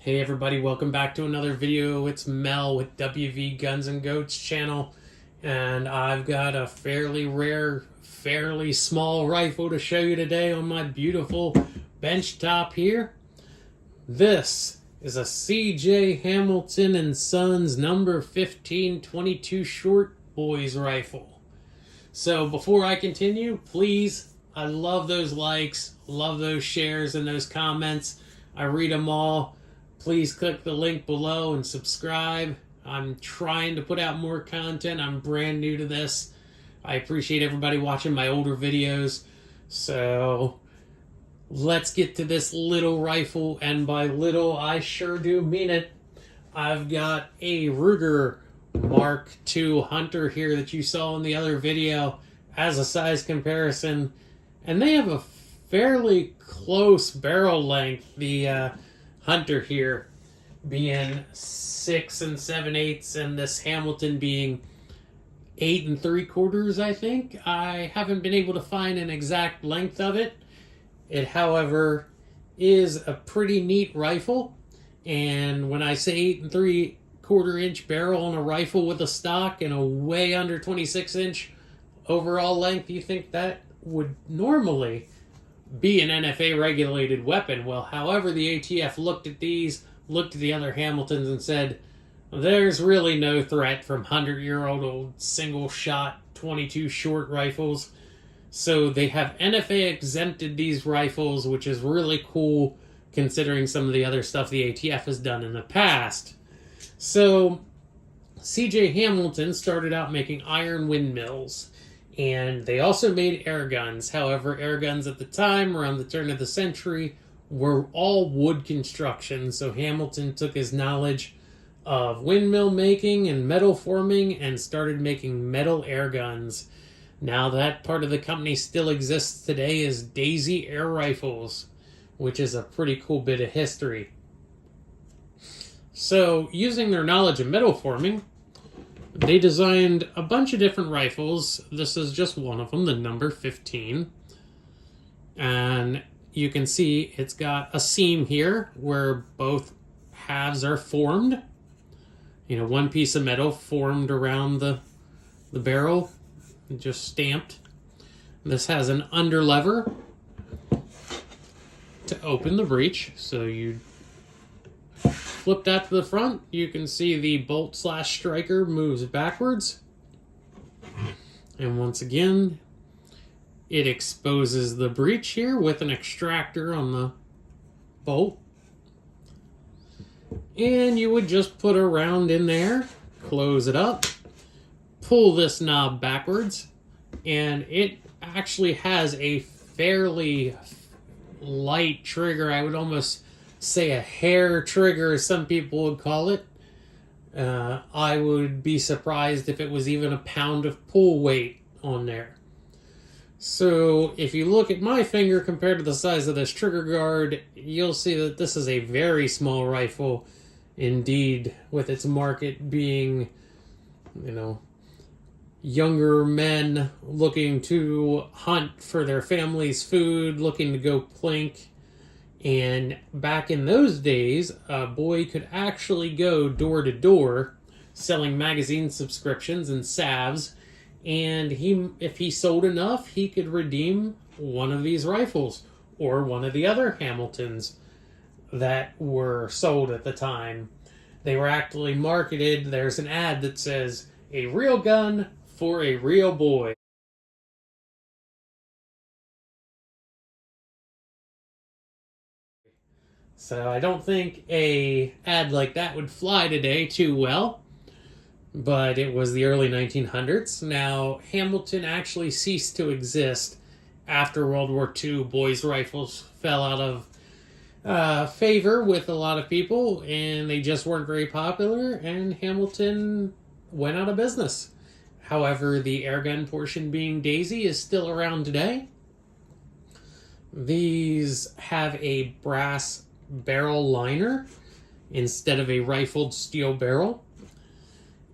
Hey everybody, welcome back to another video. It's Mel with WV Guns and Goats channel, and I've got a fairly rare, fairly small rifle to show you today on my beautiful bench top here. This is a C.J Hamilton and Sons No. 15 22 Short Boys rifle. So before I continue, please, I love those likes, love those shares and those comments. I read them all. Please click the link below and subscribe. I'm trying to put out more content. I'm brand new to this. I appreciate everybody watching my older videos. So let's get to this little rifle, and by little I sure do mean it. I've got a Ruger Mark II Hunter here that you saw in the other video as a size comparison, and they have a fairly close barrel length. The Hunter here being 6 7/8, and this Hamilton being 8 3/4, I think. I haven't been able to find an exact length of it. It, however, is a pretty neat rifle, and when I say 8 3/4 inch barrel on a rifle with a stock and a way under 26 inch overall length, you think that would normally be an NFA regulated weapon. Well, however, the ATF looked at the other Hamiltons and said, there's really no threat from 100-year-old single shot 22 short rifles. So they have NFA exempted these rifles, which is really cool considering some of the other stuff the ATF has done in the past. So C.J Hamilton started out making iron windmills, and they also made air guns. However, air guns at the time, around the turn of the century, were all wood construction. So Hamilton took his knowledge of windmill making and metal forming and started making metal air guns. Now that part of the company still exists today as Daisy Air Rifles, which is a pretty cool bit of history. So using their knowledge of metal forming, they designed a bunch of different rifles. This is just one of them, the No. 15. And you can see it's got a seam here where both halves are formed. You know, one piece of metal formed around the barrel, just stamped. This has an under lever to open the breech. So you flip that to the front, you can see the bolt/striker moves backwards. And once again, it exposes the breech here with an extractor on the bolt. And you would just put a round in there, close it up, pull this knob backwards, and it actually has a fairly light trigger. I would almost say a hair trigger, as some people would call it. I would be surprised if it was even a pound of pull weight on there. So if you look at my finger compared to the size of this trigger guard, you'll see that this is a very small rifle indeed, with its market being, younger men looking to hunt for their family's food, looking to go plink. And back in those days, a boy could actually go door to door selling magazine subscriptions and salves, and if he sold enough, he could redeem one of these rifles or one of the other Hamiltons that were sold at the time. They were actually marketed. There's an ad that says, "A real gun for a real boy." So I don't think a ad like that would fly today too well, but it was the early 1900s. Now, Hamilton actually ceased to exist after World War II. Boys' rifles fell out of favor with a lot of people, and they just weren't very popular, and Hamilton went out of business. However, the airgun portion, being Daisy, is still around today. These have a brass barrel liner instead of a rifled steel barrel.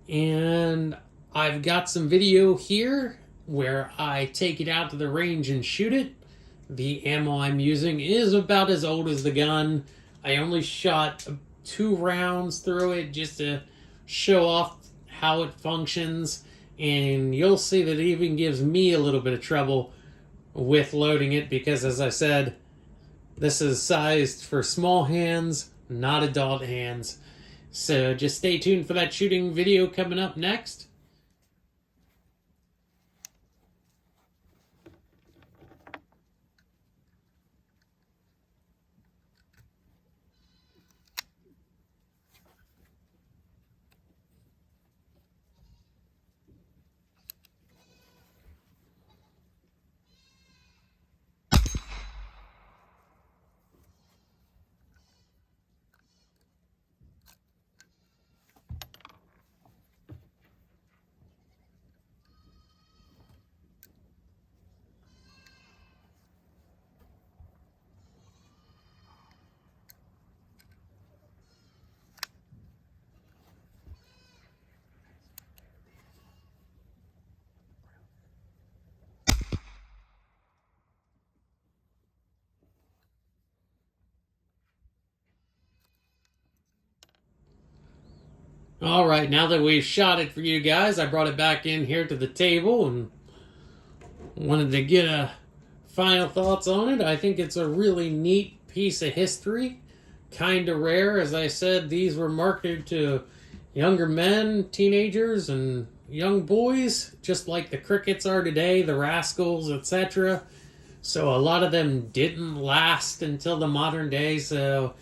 And I've got some video here where I take it out to the range and shoot it. The ammo I'm using is about as old as the gun. I only shot 2 rounds through it just to show off how it functions. And you'll see that it even gives me a little bit of trouble with loading it because, as I said, this is sized for small hands, not adult hands. So just stay tuned for that shooting video coming up next. All right, now that we've shot it for you guys, I brought it back in here to the table and wanted to get a final thoughts on it. I think it's a really neat piece of history. Kind of rare. As I said, these were marketed to younger men, teenagers, and young boys, just like the Crickets are today, the Rascals, etc. So a lot of them didn't last until the modern day, so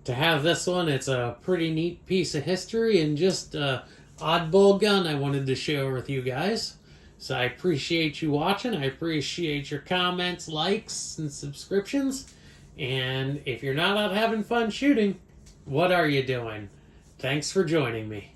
to have this one, it's a pretty neat piece of history and just a oddball gun I wanted to share with you guys. So I appreciate you watching. I appreciate your comments, likes, and subscriptions. And if you're not out having fun shooting, what are you doing? Thanks for joining me.